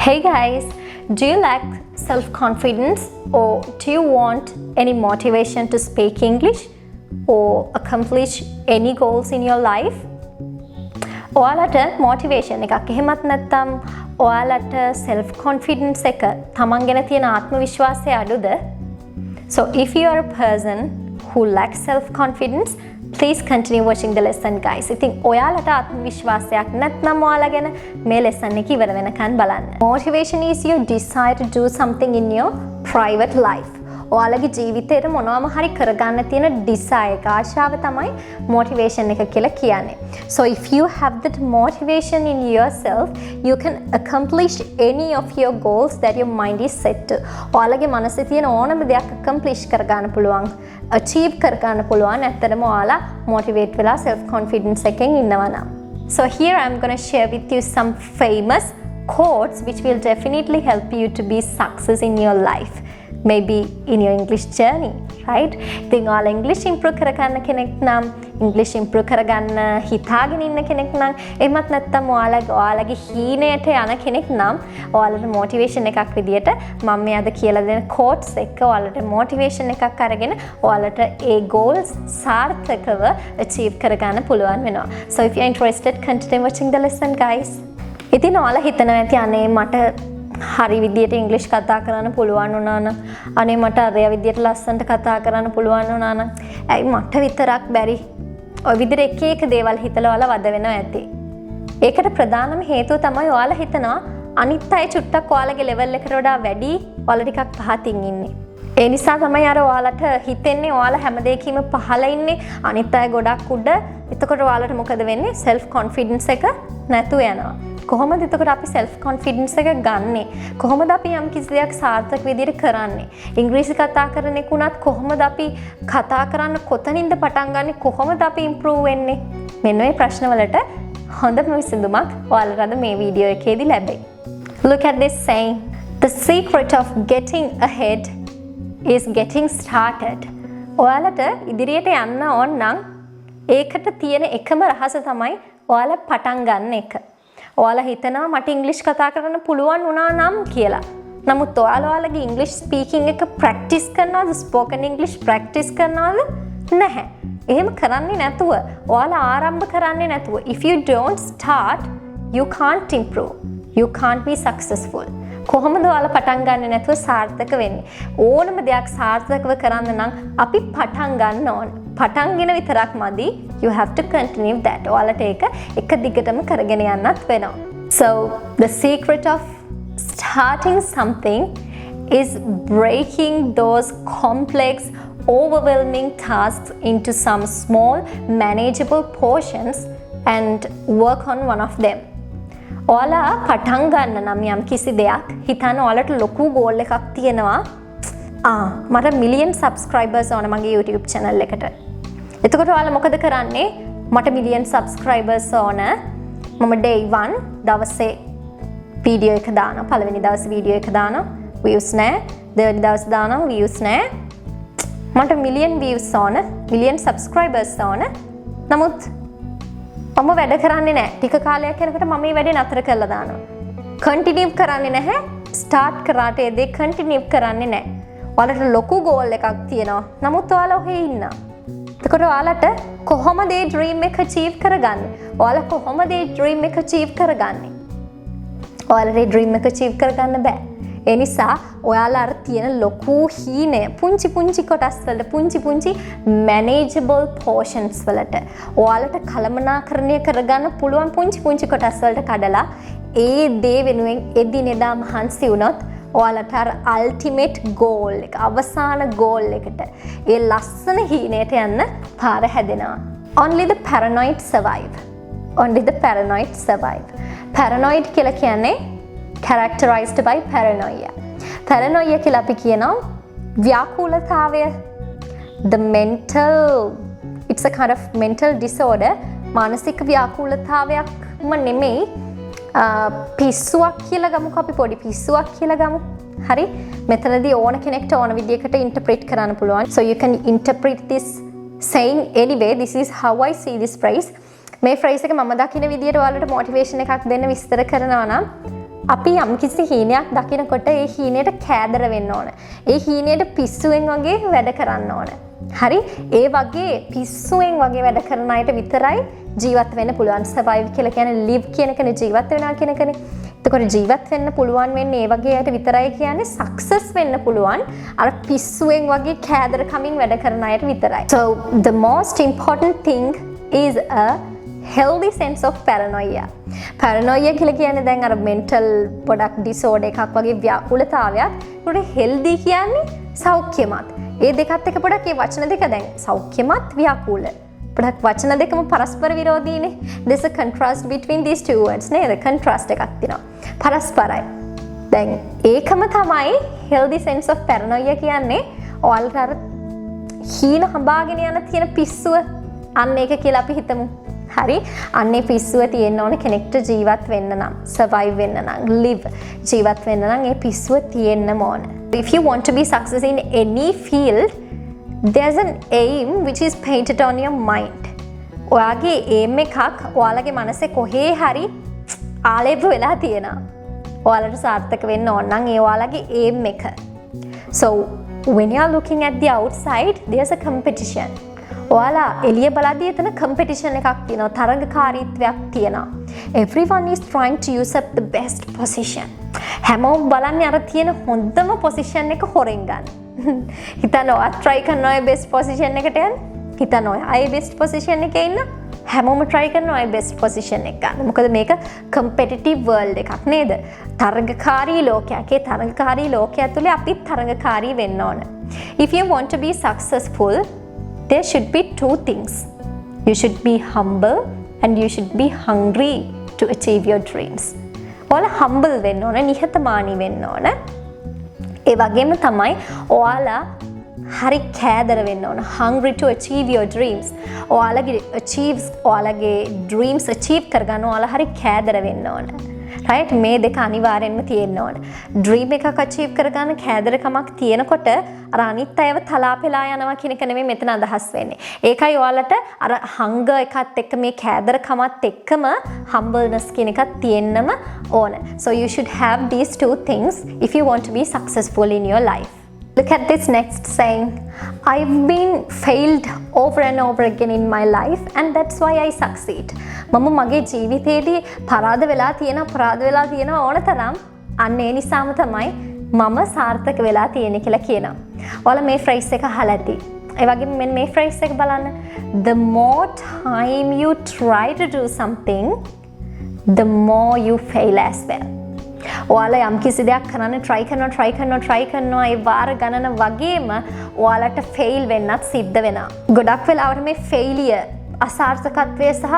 Hey guys, do you lack self-confidence or do you want any motivation to speak English or accomplish any goals in your life? ඔයාලට motivation එකක් එහෙමත් නැත්නම් ඔයාලට self confidence එක තමන් ගැන තියෙන ආත්ම විශ්වාසය අඩුද? So if you are a person who lacks self confidence, please continue watching the lesson guys. ඉතින් ඔයාලට ආත්ම විශ්වාසයක් නැත්නම් ඔයාලා ගැන මේ lesson එක ඉවර වෙනකන් බලන්න. Motivation is your desire to do something in your private life. ඔයාලගේ ජීවිතේට මොනවම හරි කරගන්න තියෙන desire එක ආශාව තමයි motivation එක කියලා කියන්නේ. So if you have that motivation in yourself, you can accomplish any of your goals that your mind is set to. ඔයාලගේ මනසේ තියෙන ඕනම දෙයක් accomplish කරගන්න පුළුවන්, achieve කරගන්න පුළුවන්. ඇත්තටම ඔයාලා motivate වෙලා self confidence එකෙන් ඉන්නවා නම්. So here I'm going to share with you some famous quotes which will definitely help you to be success in your life. Maybe in your English journey, right? ඉතින් ඔයාලා English improve කරගන්න කෙනෙක් නම් English improve කරගන්න හිතාගෙන ඉන්න කෙනෙක් නම් එහෙමත් නැත්නම් ඔයාලගේ හීනයට යන කෙනෙක් නම් ඔයාලට motivation එකක් විදියට මම මේ අද කියලා දෙන quotes එක ඔයාලට motivation එකක් අරගෙන ඔයාලට ඒ goals සාර්ථකව achieve කරගන්න පුළුවන් වෙනවා. So if you're interested, continue watching the lesson guys. ඉතින් ඔයාලා හිතනවා ඇති අනේ මට හරි විදියට ඉංග්‍රීසි කතා කරන්න පුළුවන් වුණා නම් අනේ මට අරය විදියට ලස්සනට කතා කරන්න පුළුවන් වුණා නම් ඇයි මට විතරක් බැරි ඔය විදිහට එක එක දේවල් හිතලා ඔයාලා වද වෙනවා ඇති. ඒකට ප්‍රධානම හේතුව තමයි ඔයාලා හිතනවා අනිත් අය චුට්ටක් ඔයාලගේ ලෙවල් එකට වඩා වැඩි ඔයාලා ටිකක් පහතින් ඉන්නේ. ඒ නිසා තමයි අර ඔයාලට හිතෙන්නේ ඔයාලා හැම දෙයකම පහළ ඉන්නේ අනිත් අය ගොඩක් උඩ. එතකොට ඔයාලට මොකද වෙන්නේ? self confidence එක නැතුව යනවා. කොහොමද එතකොට අපි self confidence එක ගන්නෙ? කොහොමද අපි යම් කිසි දෙයක් සාර්ථක විදිහට කරන්නේ? ඉංග්‍රීසි කතා කරන එකුණත් කොහොමද අපි කතා කරන්න කොතනින්ද පටන් ගන්නෙ? කොහොමද අපි improve වෙන්නේ? මෙන්න මේ ප්‍රශ්න වලට හොඳම විසඳුමක් ඔයාලට අද මේ වීඩියෝ එකේදී ලැබෙයි. Look at this saying. The secret of getting ahead is getting started. ඔයාලට ඉදිරියට යන්න ඕන නම් ඒකට තියෙන එකම රහස තමයි ඔයාලා පටන් ගන්න එක. ඔයාලා හිතනවා මට ඉංග්‍රීසි කතා කරන්න පුළුවන් වුණා නම් කියලා. නමුත් ඔයාලගේ ඉංග්‍රීසි ස්පීකින් එක ප්‍රැක්ටිස් කරනවද? ස්පෝකන් ඉංග්‍රීසි ප්‍රැක්ටිස් කරනවද? නැහැ. එහෙම කරන්නේ නැතුව ඔයාලා ආරම්භ කරන්නේ නැතුව if you don't start, you can't improve. You can't be successful. කොහොමද ඔයාලා පටන් ගන්න නැතුව සාර්ථක වෙන්නේ? ඕනම දෙයක් සාර්ථකව කරන්න නම් අපි පටන් ගන්න ඕන. පටන්ගෙන විතරක් මදි. You have to continue that. ඔයාලට ඒක එක දිගටම කරගෙන යන්නත් වෙනවා. So the secret of starting something is breaking those complex, overwhelming tasks into some small, manageable portions and work on one of them. ඔයාලා පටන් ගන්න නම් යම් කිසි දෙයක් හිතන්න ඔයාලට ලොකු goal එකක් තියෙනවා. මට million subscribers ඕන මගේ YouTube channel එකට. එතකොට ඔයාලා මොකද කරන්නේ? මට million subscribers ඕන. මම day 1 දවසේ වීඩියෝ එක දානවා. පළවෙනි දවසේ වීඩියෝ එක දානවා. views නැහැ. දෙවෙනි දවසේ දානවා views නැහැ. මට million views ඕන. million subscribers ඕන. නමුත් මම වැඩ කරන්නේ නැහැ. ටික කාලයක් යනකොට මම මේ වැඩේ නතර කරලා දානවා. කන්ටිනියු කරන්නේ නැහැ. ස්ටාර්ට් කරාට ඒ දේ කන්ටිනියු කරන්නේ නැහැ. ඔයාලට ලොකු ගෝල් එකක් තියෙනවා. නමුත් ඔයාලා ඔහේ ඉන්නවා. එතකොට ඔයාලට කොහොමද ඒ ඩ්‍රීම් එක අචීව් කරගන්නේ? ඔයාලා කොහොමද ඒ ඩ්‍රීම් එක අචීව් කරගන්නේ? ඔයාලට ඒ ඩ්‍රීම් එක අචීව් කරගන්න බෑ. ඒ නිසා ඔයාලා අර තියෙන ලොකු හීනය පුංචි කොටස් වලට පුංචි manageable portions වලට ඔයාලට කළමනාකරණය කරගන්න පුළුවන් පුංචි කොටස් වලට කඩලා ඒ දේ වෙනුවෙන් එදිනෙදා මහන්සි වුණොත් ඔයාලට අර ultimate goal එක අවසාන goal එකට ඒ ලස්සන හීනයට යන්න පාර හැදෙනවා. Only the paranoid survive. Only the paranoid survive. Paranoid කියලා කියන්නේ characterized by paranoia. Paranoia කියලා අපි කියනවා ව්‍යාකූලතාවය. It's a kind of mental disorder. මානසික ව්‍යාකූලතාවයක්ම නෙමෙයි. පිස්සුවක් කියලා ගමුකෝ අපි පොඩි පිස්සුවක් කියලා ගමු. හරි? මෙතනදී ඕන කෙනෙක්ට ඕන විදිහකට interpret කරන්න පුළුවන්. So you can interpret this saying anyway. This is how I see this phrase. මේ phrase එක මම දකින විදිහට ඔයාලට motivation එකක් දෙන්න විස්තර කරනවා නම් අපි යම්කිසි හීනයක් දකිනකොට ඒ හීනයට කෑදර වෙන්න ඕන. ඒ හීනයට පිස්සුවෙන් වගේ වැඩ කරන්න ඕන. හරි? ඒ වගේ පිස්සුවෙන් වගේ වැඩ කරන අයට විතරයි ජීවත් වෙන්න පුළුවන්. survive කියලා කියන්නේ live කියන එකනේ, ජීවත් වෙනවා කියන එකනේ. එතකොට ජීවත් වෙන්න පුළුවන් වෙන්නේ ඒ වගේ අයට විතරයි කියන්නේ success වෙන්න පුළුවන්. අර පිස්සුවෙන් වගේ කෑදර කමින් වැඩ කරන අයට විතරයි. So the most important thing is a healthy sense of paranoia. Paranoia කියලා කියන්නේ දැන් අර mental පොඩක් disorder එකක් වගේ ව්‍යාකූලතාවයක්. ඒකට healthy කියන්නේ සෞඛ්‍යමත්. ඒ දෙකත් එක පොඩක් මේ වචන දෙක දැන් සෞඛ්‍යමත් ව්‍යාකූල. පොඩක් වචන දෙකම පරස්පර විරෝධීනේ. There's a contrast between these two words නේද? contrast එකක් තියෙනවා. පරස්පරයි. දැන් ඒකම තමයි healthy sense of paranoia කියන්නේ. ඔයාලට අර හීන හඹාගෙන යන තියෙන පිස්සුව අන්න ඒක කියලා අපි හිතමු. හරි අන්නේ පිස්සුව තියෙන්න ඕන කෙනෙක්ට ජීවත් වෙන්න නම් survive වෙන්න නම් live ජීවත් වෙන්න නම් ඒ පිස්සුව තියෙන්නම ඕන. If you want to be success in any field, there's an aim which is painted on your mind. ඔයාගේ aim එකක් ඔයාලගේ මනසේ කොහේ හරි ආලේප වෙලා තියෙනවා. ඔයාලට සාර්ථක වෙන්න ඕන නම් ඒ ඔයාලගේ aim එක. So when you are looking at the outside, there's a competition. ඔයාලා එළිය බලද්දී එතන competition එකක් තියෙනවා, තරඟකාරීත්වයක් තියෙනවා. Everyone is trying to use up the best position. හැමෝම බලන්නේ අර තියෙන හොඳම position එක හොරෙන් ගන්න. හිතනවා try කරනවා ඒ best position එකට යන්න. හිතනවා ආයේ best position එකේ ඉන්න. හැමෝම try කරනවා ඒ best position එක ගන්න. මොකද මේක competitive world එකක් නේද? තරඟකාරී ලෝකයක්. ඒ තරඟකාරී ලෝකය ඇතුලේ අපිත් තරඟකාරී වෙන්න ඕන. If you want to be successful, there should be two things. You should be humble and you should be hungry to achieve your dreams. ඔයාලා humble වෙන්න ඕන, නිහතමානී වෙන්න ඕන. ඒ වගේම තමයි ඔයාලා හරි කෑදර වෙන්න ඕන. hungry to achieve your dreams. ඔයාලගේ dreams achieve කරගන්න ඔයාලා හරි කෑදර වෙන්න ඕන. right? මේ දෙක අනිවාර්යෙන්ම තියෙන්න ඕන. dream එකක් achieve කරගන්න කෑදරකමක් තියෙනකොට අර අනිත් අයව තලාපෙලා යනවා කියන එක නෙමෙයි මෙතන අදහස් වෙන්නේ. ඒකයි ඔයාලට අර hunger එකත් එක්ක මේ කෑදරකමත් එක්කම humbleness කියන එකක් තියෙන්නම ඕන. So you should have these two things if you want to be successful in your life. Look at this next saying. I've been failed over and over again in my life and that's why I succeed. මම මගේ ජීවිතේදී පරාද වෙලා තියෙන ඕන තරම් අන්න ඒ නිසාම තමයි මම සාර්ථක වෙලා තියෙන්නේ කියලා කියනවා. ඔයාලා මේ phrase එක අහලා ඇති. ඒ වගේම මෙන්න මේ phrase එක බලන්න. The more time you try to do something, the more you fail as well. ඔයාලා යම් කිසි දෙයක් කරන්න try කරනවා ඒ වාර ගණන වගේම ඔයාලට fail වෙන්නත් සිද්ධ වෙනවා. ගොඩක් වෙලාවට මේ failure අසාර්ථකත්වය සහ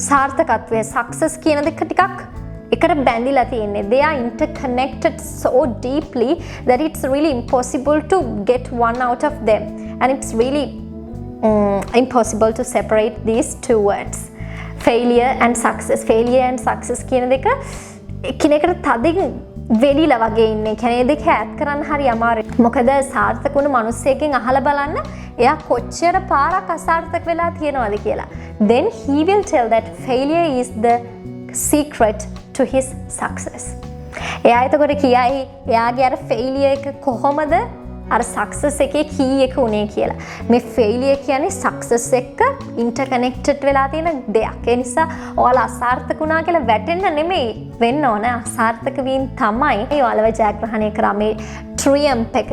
සාර්ථකත්වය success කියන දෙක ටිකක් එකට බැඳිලා තියෙන්නේ. They are interconnected so deeply that it's really impossible to get one out of them and it's really impossible to separate these two words. Failure and success කියන දෙක එකිනෙකට තදින් වෙලිලා වගේ ඉන්නේ. කියන්නේ දෙක ඇඩ් කරන්න හරි අමාරුයි. මොකද සාර්ථක වුණු මිනිස්සෙක්ගෙන් අහලා බලන්න එයා කොච්චර පාරක් අසාර්ථක වෙලා තියෙනවද කියලා. Then he will tell that failure is the secret to his success. එයා එතකොට කියයි එයාගේ අර failure එක කොහොමද අර success එකේ key එක උනේ කියලා. මේ failure කියන්නේ success එක්ක interconnected වෙලා තියෙන දෙයක්. ඒ නිසා ඔයාලා අසාර්ථක වුණා කියලා වැටෙන්න නෙමෙයි වෙන්න ඕන. අසාර්ථක වීම තමයි ඔයාලව ජයග්‍රහණය කරා මේ triumph එක.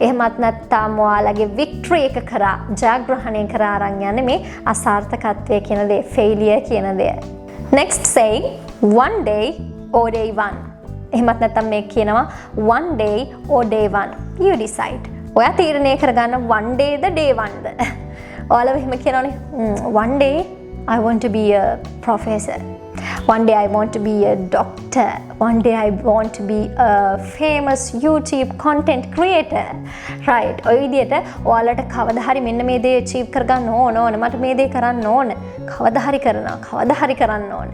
එහෙමත් නැත්නම් ඔයාලගේ victory එක කරා ජයග්‍රහණය කරා අරන් යන්නේ මේ අසාර්ථකත්වය කියන දේ, failure කියන දේ. Next saying, one day or day one. එහෙමත් නැත්නම් මේ කියනවා one day or day one. You decide. ඔයා තීරණය කරගන්න one day ද day one ද. ඔයාලා එහෙම කියනවනේ one day I want to be a professor. One day I want to be a doctor. One day I want to be a famous YouTube content creator. Right. ඔය විදිහට ඔයාලට කවදා හරි මෙන්න මේ දේ achieve කරගන්න ඕන. මට මේ දේ කරන්න ඕන. කවදා හරි කරන්න ඕන.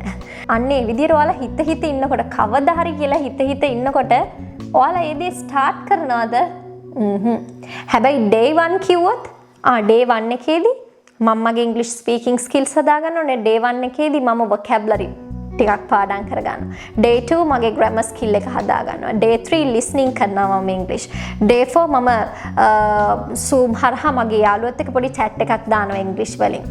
අන්න ඒ විදිහට ඔයාලා හිත ඉන්නකොට කවදා හරි කියලා හිත ඉන්නකොට ඔයාලා ඒ දේ start කරනවද? හැබැයි day 1 කිව්වොත් day 1 එකේදී මම මගේ English speaking skills හදාගන්න ඕනේ. day 1 එකේදී මම vocabulary ටිකක් පාඩම් කරගන්නවා. day 2 මගේ grammar skill එක හදා ගන්නවා. day 3 listening කරනවා මම English. day 4 මම Zoom හරහා මගේ යාළුවත් එක්ක පොඩි chat එකක් දානවා English වලින්.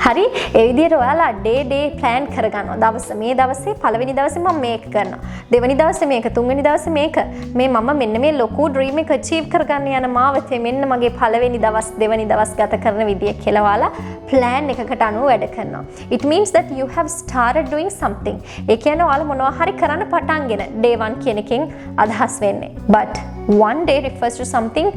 හරි ඒ විදිහට ඔයාලා day plan කරගන්නවා. දවස් මේ දවසේ පළවෙනි දවසේ මම මේක කරනවා. දෙවෙනි දවසේ මේක, තුන්වෙනි දවසේ මේක. මම මෙන්න මේ ලොකු dream එක achieve කරගන්න යන මාවතේ මෙන්න මගේ පළවෙනි දවස්, දෙවෙනි දවස් ගත කරන විදිය කියලා ඔයාලා plan එකකට අනුව වැඩ කරනවා. It means that you have started doing something. ඒ කියන්නේ ඔයාලා මොනවා හරි කරන්න පටන්ගෙන day 1 කියන එකෙන් අදහස් වෙන්නේ. But one day refers to something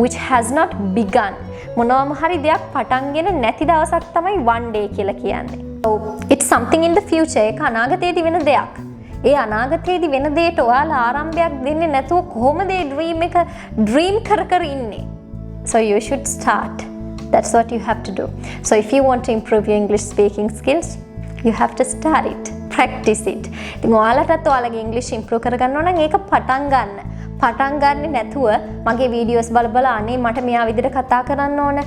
which has not begun. මොනවාම හරි දෙයක් පටන්ගෙන නැති දවසක් තමයි one day කියලා කියන්නේ. So it's something in the future. ඒක අනාගතයේදී වෙන දෙයක්. ඒ අනාගතයේදී වෙන දෙයට ඔයාලා ආරම්භයක් දෙන්නේ නැතුව කොහොමද ඒ dream එක dream කර ඉන්නේ? So you should start. That's what you have to do. So if you want to improve your English speaking skills, you have to start it. Practice it. ඉතින් ඔයාලටත් ඔයාලගේ English improve කරගන්න ඕන නම් ඒක පටන් ගන්න. පටන් ගන්නේ නැතුව මගේ වීඩියෝස් බල අනේ මට මෙයා විදිහට කතා කරන්න ඕන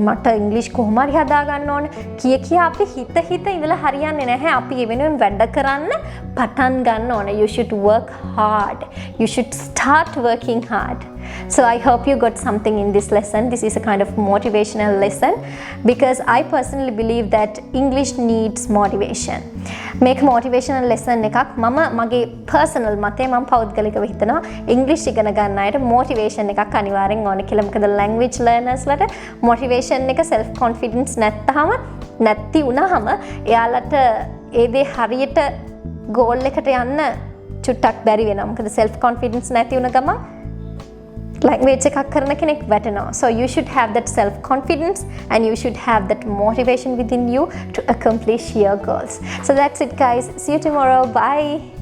මට ඉංග්‍රීසි කොහොම හරි හදා ගන්න ඕන කිය අපි හිත ඉඳලා හරියන්නේ නැහැ. අපි ඒ වෙනුවෙන් වැඩ කරන්න පටන් ගන්න ඕන. You should work hard. You should start working hard. So I hope you got something in this lesson. This is a kind of motivational lesson because I personally believe that English needs motivation. මේක motivational lesson එකක්. මගේ personal මතය මම පෞද්ගලිකව හිතනවා English ඉගෙන ගන්න අයට motivation එකක් අනිවාර්යෙන් ඕනේ කියලා. මොකද language learners ලට motivation එක self confidence නැති වුණාම එයාලට ඒ දේ හරියට goal එකට යන්න චුට්ටක් බැරි වෙනවා. මොකද self confidence නැති වුණ ගමන් language එකක් කරන කෙනෙක් වැටෙනවා. So you should have that self confidence and you should have that motivation within you to accomplish your goals. So that's it guys. See you tomorrow. Bye.